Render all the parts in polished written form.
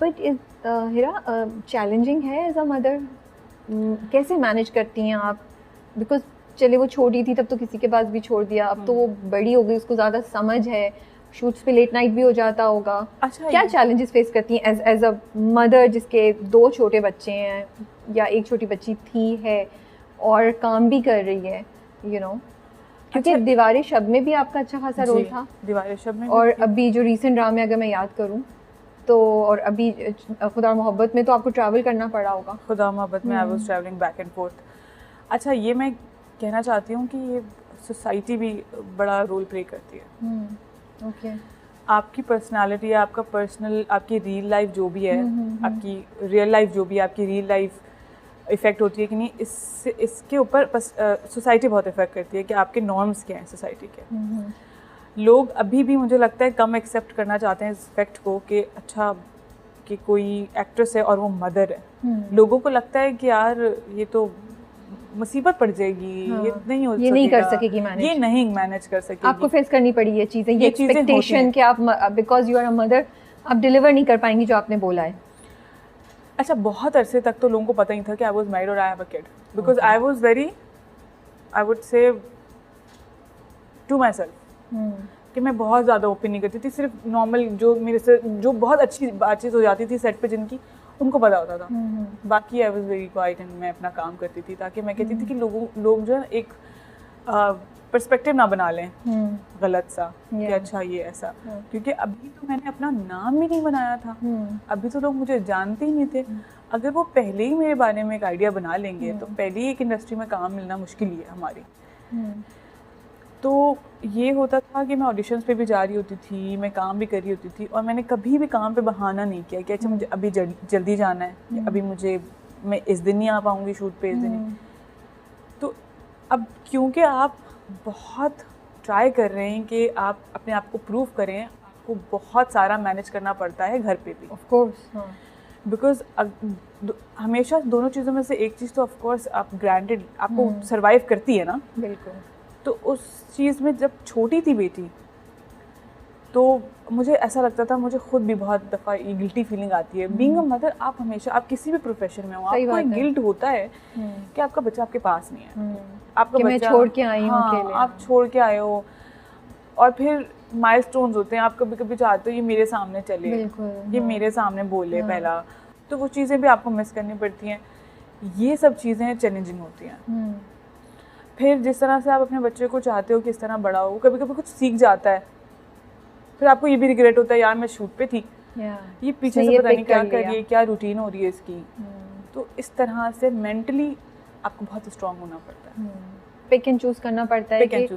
But Hira challenging है as a mother, कैसे manage करती हैं आप? बिकॉज चले वो छोटी थी तब तो किसी के पास भी छोड़ दिया, अब तो वो बड़ी हो गई, उसको ज़्यादा समझ है, शूट्स पे लेट नाइट भी हो जाता होगा। अच्छा, क्या चैलेंजेस फेस करती हैं एज अ मदर जिसके 2 छोटे बच्चे हैं या एक छोटी बच्ची थी है और काम भी कर रही है, यू नो? क्योंकि अच्छा, दीवारे शब में भी आपका अच्छा खासा रोल था, दीवारे शब में और भी अभी जो रीसेंट ड्रामे अगर मैं याद करूं तो, और अभी खुदा मोहब्बत में तो आपको ट्रैवल करना पड़ा होगा। खुदा मोहब्बत में I was travelling back and fourth. अच्छा, ये मैं कहना चाहती हूँ कि ये सोसाइटी भी बड़ा रोल प्ले करती है। ओके। आपकी पर्सनालिटी, आपका पर्सनल, आपकी रियल लाइफ जो भी है, आपकी रियल लाइफ जो भी है, आपकी रियल लाइफ इफ़ेक्ट होती है कि नहीं, इसके ऊपर सोसाइटी बहुत इफ़ेक्ट करती है कि आपके नॉर्म्स क्या हैं सोसाइटी के। लोग अभी भी मुझे लगता है कम एक्सेप्ट करना चाहते हैं इस फैक्ट को कि अच्छा कि कोई एक्ट्रेस है और वो मदर है। लोगों को लगता है कि यार ये तो मुसीबत पड़ जाएगी, ये नहीं हो ये सकेगा, नहीं कर सकेगी मैनेज, ये नहीं मैनेज कर सकेगी। आपको फेस करनी पड़ी ये चीज़ें, ये चीज़ें होती एक्सपेक्टेशन हैं। कि आप because you are a mother आप डिलीवर नहीं कर पाएंगी जो आपने बोला है। अच्छा, बहुत अरसे तक तो लोगों को पता ही था कि आई वाज मैरिड और I have a kid, because I was very, I would say to myself कि मैं बहुत ज़्यादा ओपन नहीं करती थी। सिर्फ नॉर्मल जो मेरे से जो बहुत अच्छी बातचीत हो जाती थी सेट पे जिनकी, उनको पता होता था। बाकी आई वाज वेरी क्वाइट एंड मैं अपना काम करती थी, ताकि मैं कहती थी कि लोग जो है एक पर्सपेक्टिव ना बना लें गलत सा कि अच्छा ये ऐसा, क्योंकि अभी तो मैंने अपना नाम भी नहीं बनाया था, अभी तो लोग मुझे जानते ही नहीं थे। अगर वो पहले ही मेरे बारे में एक आइडिया बना लेंगे तो पहले ही एक इंडस्ट्री में काम मिलना मुश्किल ही है हमारी। तो ये होता था कि मैं ऑडिशंस पे भी जा रही होती थी, मैं काम भी कर रही होती थी, और मैंने कभी भी काम पे बहाना नहीं किया कि अच्छा मुझे अभी जल्दी जाना है, अभी मैं इस दिन नहीं आ पाऊँगी शूट पे, इस दिन नहीं। तो अब क्योंकि आप बहुत ट्राई कर रहे हैं कि आप अपने आप को प्रूव करें, आपको बहुत सारा मैनेज करना पड़ता है घर पे भी, ऑफ कोर्स। बिकॉज हमेशा दोनों चीज़ों में से एक चीज़ तो ऑफ कोर्स आप ग्रांटेड आपको सर्वाइव करती है ना। बिल्कुल। तो उस चीज़ में जब छोटी थी बेटी तो मुझे ऐसा लगता था, मुझे खुद भी बहुत दफ़ा ये गिल्टी फीलिंग आती है। बीइंग अ मदर, आप हमेशा, आप किसी भी प्रोफेशन में हो, आपको एक गिल्ट होता है कि आपका बच्चा आपके पास नहीं है, आपका बच्चा, मैं छोड़ के आई हूँ अकेले। आप छोड़ के आए हो, और फिर माइलस्टोन्स होते हैं, आप कभी कभी चाहते हो ये मेरे सामने चले, ये मेरे सामने बोले पहला, तो वो चीज़ें भी आपको मिस करनी पड़ती हैं। ये सब चीज़ें चैलेंजिंग होती हैं। फिर जिस तरह से आप अपने बच्चे को चाहते हो कि इस तरह बड़ा हो, कभी कभी कुछ सीख जाता है, फिर आपको ये भी रिग्रेट होता है यार मैं शूट पे थी, ये पीछे से पता नहीं क्या कर रही है, क्या रूटीन हो रही है इसकी। तो इस तरह से मेंटली आपको बहुत स्ट्रांग होना पड़ता है, पिक एंड चूज करना पड़ता है कि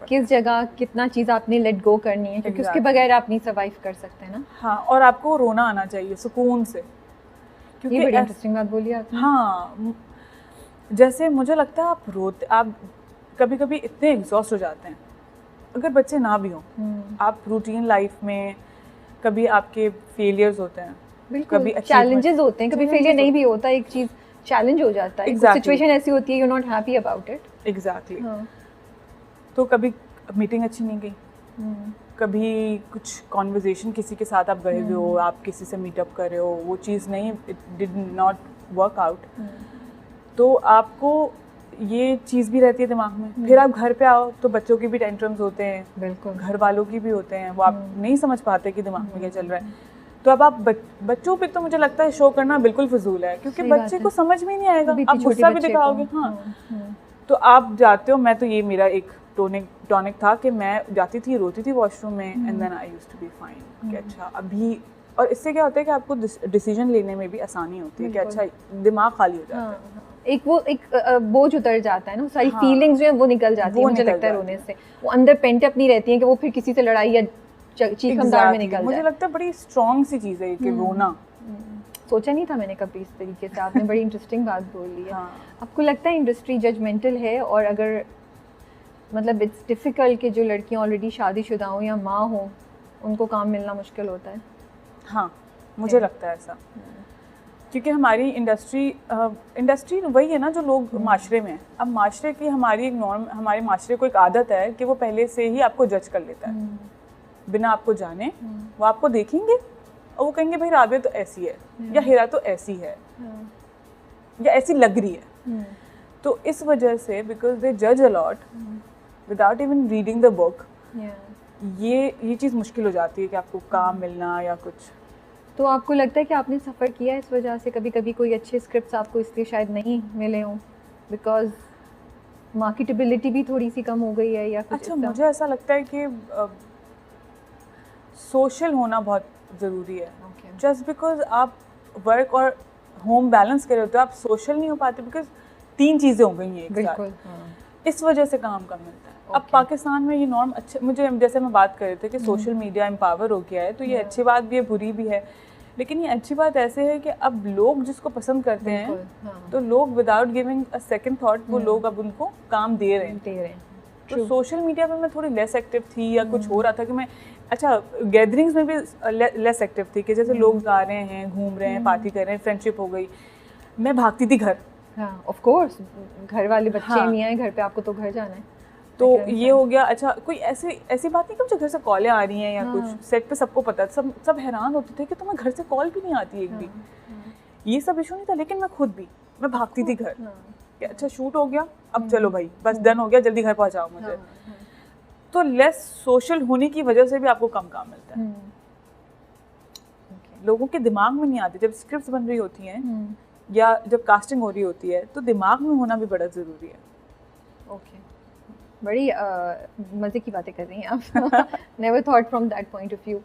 किस जगह कितना चीज़ आपने लेट गो करनी है, क्योंकि उसके बगैर आप नहीं सर्वाइव कर सकते ना। हाँ, और आपको रोना आना चाहिए सुकून से, क्योंकि ये बड़ी इंटरेस्टिंग बात बोली आपने। हाँ, जैसे मुझे लगता है आप कभी कभी इतने एग्जॉस्ट हो जाते हैं, अगर बच्चे ना भी हों, आप रूटीन लाइफ में कभी आपके फेलियर्स होते हैं, कभी चैलेंजेस होते हैं, कभी फेलियर नहीं भी होता, एक चीज़ चैलेंज हो जाता है, सिचुएशन ऐसी होती है, you not happy about it. Exactly. तो कभी मीटिंग अच्छी नहीं गई, कभी कुछ कॉन्वर्जेशन किसी के साथ आप गए हुए हो, आप किसी से मीटअप कर रहे हो, वो चीज़ नहीं, it did not work out, तो आपको ये चीज़ भी रहती है दिमाग में। फिर आप घर पे आओ तो बच्चों के भी टेंट्रम्स होते हैं, बिल्कुल, घर वालों की भी होते हैं, वो आप नहीं समझ पाते कि दिमाग में क्या चल रहा है। तो अब आप बच्चों पे तो मुझे लगता है शो करना बिल्कुल फजूल है, क्योंकि बच्चे को समझ में नहीं आएगा, आप गुस्सा भी दिखाओगे। हाँ, तो आप जाते हो, मैं तो ये मेरा एक टॉनिक था कि मैं जाती थी, रोती थी वॉशरूम में, and then I used to be fine कि अच्छा अभी, और इससे क्या होता है कि आपको डिसीजन लेने में भी आसानी होती है कि अच्छा दिमाग खाली हो जाता है, एक बोझ उतर जाता है ना, सारी फीलिंग्स जो है वो निकल जाती है, मुझे लगता है रोने से, वो अंदर पेंट अप नहीं रहती है कि वो फिर किसी से लड़ाई या चीखमदार में निकल जाए। मुझे लगता है बड़ी स्ट्रॉन्ग सी चीज़ है कि रोना। सोचा नहीं था मैंने कभी इस तरीके से, आपने बड़ी इंटरेस्टिंग बात बोली है। आपको लगता है इंडस्ट्री जजमेंटल है, और अगर मतलब इट्स डिफ़िकल्ट कि जो लड़कियां ऑलरेडी शादीशुदा हों या माँ हों उनको काम मिलना मुश्किल होता है? हाँ, मुझे लगता है ऐसा, क्योंकि हमारी इंडस्ट्री वही है ना जो लोग माशरे में है। अब माशरे की हमारी एक नॉर्म, हमारे माशरे को एक आदत है कि वो पहले से ही आपको जज कर लेता है बिना आपको जाने। वो आपको देखेंगे, और वो कहेंगे भाई राबिया तो ऐसी है या हिरा तो ऐसी है या ऐसी लग रही है। तो इस वजह से बिकॉज दे जज a lot without even reading the book, ये चीज़ मुश्किल हो जाती है कि आपको काम मिलना या कुछ। तो आपको लगता है कि आपने सफ़र किया इस वजह से, कभी कभी कोई अच्छे स्क्रिप्ट्स आपको इसलिए शायद नहीं मिले हों बिकॉज मार्केटेबिलिटी भी थोड़ी सी कम हो गई है या कुछ? अच्छा, मुझे ऐसा लगता है कि सोशल होना बहुत ज़रूरी है। जस्ट बिकॉज आप वर्क और होम बैलेंस कर रहे होते हो, आप सोशल नहीं हो पाते बिकॉज 3 चीज़ें हो गई हैं एक साथ। इस वजह से काम कम मिलता है। अब पाकिस्तान में ये नॉर्म अच्छे, मुझे जैसे मैं बात कर रहे थे कि सोशल मीडिया एम्पावर हो गया है, तो ये अच्छी बात भी है बुरी भी है। लेकिन ये अच्छी बात ऐसे है कि अब लोग जिसको पसंद करते हैं तो लोग without giving a second thought वो लोग अब उनको काम दे रहे हैं। तो सोशल मीडिया पे मैं थोड़ी लेस एक्टिव थी या कुछ हो रहा था कि मैं, अच्छा गैदरिंग्स में भी लेस एक्टिव थी कि जैसे लोग जा रहे हैं, घूम रहे हैं, पार्टी कर रहे हैं, फ्रेंडशिप हो गई, मैं भागती थी घर। ऑफ कोर्स, घर वाले बच्चे नहीं आए घर पे, आपको तो घर जाना है। तो ये हो गया। अच्छा, कोई ऐसी बात नहीं कि मुझे घर से कॉलें आ रही हैं या कुछ, सेट पे सबको पता था, सब हैरान होते थे कि तुम्हें घर से कॉल भी नहीं आती एक भी। ये सब इशू नहीं था, लेकिन मैं खुद भी मैं भागती थी घर कि अच्छा शूट हो गया, अब चलो भाई बस डन हो गया, जल्दी घर पहुंचाओ मुझे। तो लेस सोशल होने की वजह से भी आपको कम काम मिलता है। लोगों के दिमाग में नहीं आती, जब स्क्रिप्ट्स बन रही होती हैं या जब कास्टिंग हो रही होती है तो दिमाग में होना भी बड़ा ज़रूरी है। ओके, बड़ी मज़े की बातें कर रही हैं आप। Never thought from that point of view.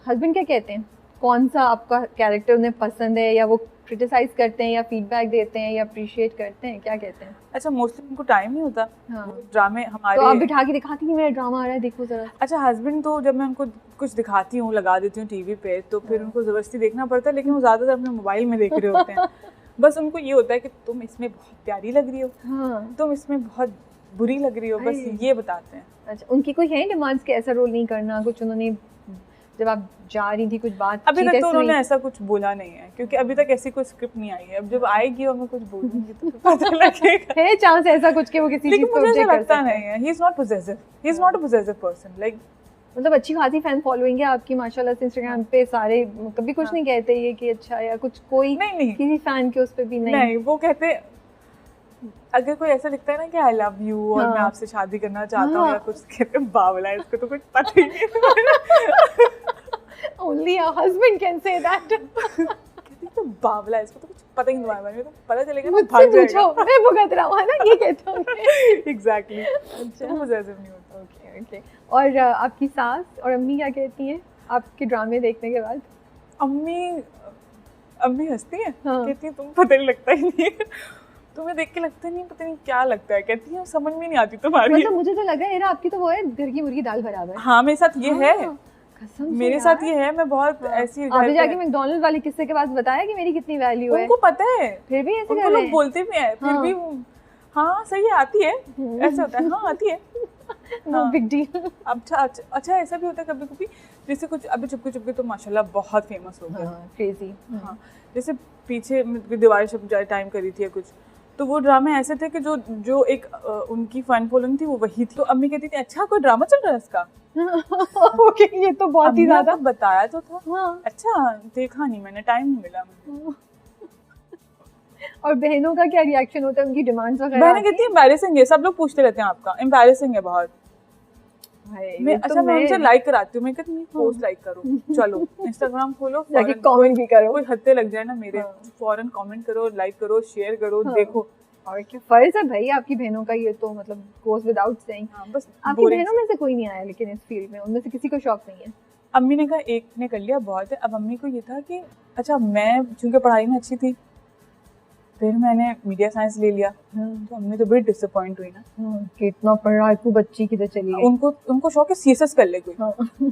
Husband क्या कहते हैं, कौन सा आपका कैरेक्टर उन्हें पसंद है, या वो क्रिटिसाइज करते हैं या फीडबैक देते हैं या अप्रिशिएट करते हैं, क्या कहते हैं? अच्छा, मोस्टली उनको टाइम नहीं होता। ड्रामे हमारे, तो आप बिठा के दिखाती हैं मेरा ड्रामा आ रहा है देखो जरा। अच्छा, हस्बैंड तो जब मैं उनको कुछ दिखाती हूँ, लगा देती हूँ टीवी पे, तो फिर उनको ज़बरदस्ती देखना पड़ता है, लेकिन वो ज़्यादातर अपने मोबाइल में देख रहे होते हैं। बस उनको ये होता है कि तुम इसमें बहुत प्यारी लग रही हो, तुम इसमें बहुत बुरी लग रही हो, बस ये बताते हैं। अच्छा, उनकी कोई है डिमांड्स कि ऐसा रोल नहीं करना, कुछ उन्होंने जब आप जा रही थी कुछ बात? अभी तक तो उन्होंने ऐसा कुछ बोला नहीं है, क्योंकि अभी तक ऐसी कोई स्क्रिप्ट नहीं आई है। अब जब आएगी और मैं कुछ बोलूंगी तो पता लगेगा। है चांस ऐसा कुछ कि वो किसी चीज को ऑब्जेक्ट कर सकता नहीं है। He is not possessive, he is not a possessive person. Like मतलब अच्छी खासी फैन फॉलोइंग है आपकी माशाल्लाह से इंस्टाग्राम पे, सारे कभी कुछ नहीं कहते ये कि अच्छा या कुछ, कोई नहीं किसी फैन के उस पे भी नहीं, वो कहते अगर कोई ऐसा लिखता है ना कि आई लव यू और मैं आपसे शादी करना चाहता हूँ या कुछ, कहते बावला है, इसको तो कुछ पता ही नहीं। Only a husband can say that. कहती तो बावला है, इसको तो कुछ पता ही नहीं, तुम्हारे बारे में तो पता चलेगा ना, भाग जाएगा। मैं भुगत रहा हूँ, है ना, ये कहता हूँ। Exactly. अच्छा, वो पोजेसिव नहीं होता। ओके। और आपकी सास और अम्मी क्या कहती हैं आपके ड्रामे देखने के बाद? अम्मी हंसती है, कहती है तुम पता नहीं लगता ही नहीं है, तुम्हें देख के लगता नहीं, पता नहीं क्या लगता है, कहती है समझ में नहीं आती तुम्हारी। मतलब मुझे तो लगा है आपकी तो वो है घर की मुर्गी दाल बराबर। हाँ, मेरे साथ ये है, मेरे साथ ये है, मैं बहुत ऐसी। आपने जाके मैकडॉनल्ड वाले किस्से के पास बताया कि मेरी कितनी वैल्यू है? उनको पता है, फिर भी ऐसे उनको लोग बोलते भी हैं, फिर भी हाँ सही है, आती है, ऐसा होता है, हाँ आती है, नो बिग डील। अच्छा ऐसा भी होता है कभी कभी, जैसे कुछ अभी चुपके चुपके तो माशाल्लाह बहुत फेमस हो गया, क्रेजी। हाँ, जैसे पीछे दिवाली शब टाइम करी थी कुछ, तो वो ड्रामे ऐसे थे कि जो एक उनकी फन फॉलोइंग थी वो वही थी। तो अम्मी कहती थी अच्छा कोई ड्रामा चल रहा है इसका। ओके, ये तो बहुत ही ज्यादा बताया तो था। हाँ। अच्छा, देखा नहीं मैंने, टाइम नहीं मिला मुझे। और बहनों का क्या रिएक्शन होता है, उनकी डिमांड्स वगैरह? बहनें कहती है एम्बैरेसिंग है, सब लोग पूछते रहते हैं आपका, एम्बैरेसिंग है बहुत। मैं उनसे लाइक कराती हूँ, मैं कहती हूँ पोस्ट लाइक करो, चलो इंस्टाग्राम खोलो, जाके कमेंट भी करो, कोई हत्ते लग जाए ना मेरे, फौरन कमेंट करो, लाइक करो, शेयर करो, देखो। और क्या फर्ज है भाई आपकी बहनों का, ये तो मतलब गोज विदाउट सेइंग। बस आपकी बहनों में से कोई नहीं आया लेकिन इस फील्ड में, उनमें से किसी को शौक नहीं है? अम्मी ने कहा एक ने कर लिया बहुत है। अब अम्मी को ये था कि अच्छा मैं चूंकि पढ़ाई में अच्छी थी, फिर मैंने मीडिया साइंस ले लिया, तो अम्मी तो बड़ी डिसअपॉइंट हुई ना कि इतना पढ़ाकू बच्ची किधर चली गई। उनको शौक है सीएसएस कर ले कोई।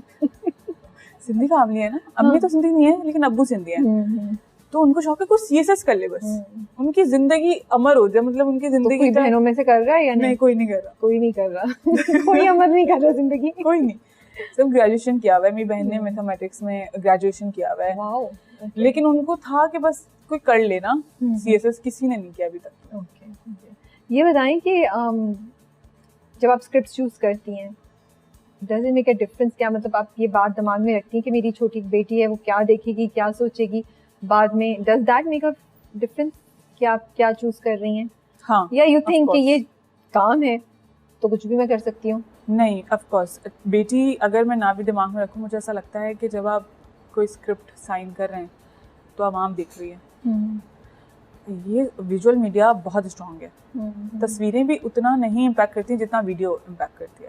सिंधी फैमिली है ना, अम्मी तो सिंधी नहीं है लेकिन अब्बू सिंधी है, तो उनको शौक है कोई सीएसएस कर ले, बस उनकी जिंदगी अमर हो जाए, मतलब उनकी जिंदगी। तो कोई बहनों में से कर रहा है या नहीं? कोई नहीं कर रहा, कोई नहीं कर रहा। कोई अमर नहीं कर रहा जिंदगी, कोई नहीं। सब ग्रेजुएशन किया हुआ है, मेरी बहन ने मैथमेटिक्स में ग्रेजुएशन किया हुआ है। वाओ। लेकिन उनको था कि बस कोई कर लेना, सीएसएस किसी ने नहीं किया अभी तक। ओके, ये बताएं कि जब आप स्क्रिप्ट चूज करती हैं does it make a difference? क्या मतलब आप ये बात दिमाग में रखती हैं कि मेरी छोटी बेटी है, वो क्या देखेगी, क्या सोचेगी बाद में? Does that make a difference कि आप क्या चूज कर रही हैं? हाँ, या यू थिंक कि ये काम है तो कुछ भी मैं कर सकती हूँ? नहीं, ऑफ कोर्स बेटी अगर मैं ना भी दिमाग में रखूँ, मुझे ऐसा लगता है कि जब आप कोई स्क्रिप्ट साइन कर रहे हैं तो आवाम देख रही है। ये विजुअल मीडिया बहुत स्ट्रांग है। तस्वीरें भी उतना नहीं इम्पैक्ट करती जितना वीडियो इम्पैक्ट करती है।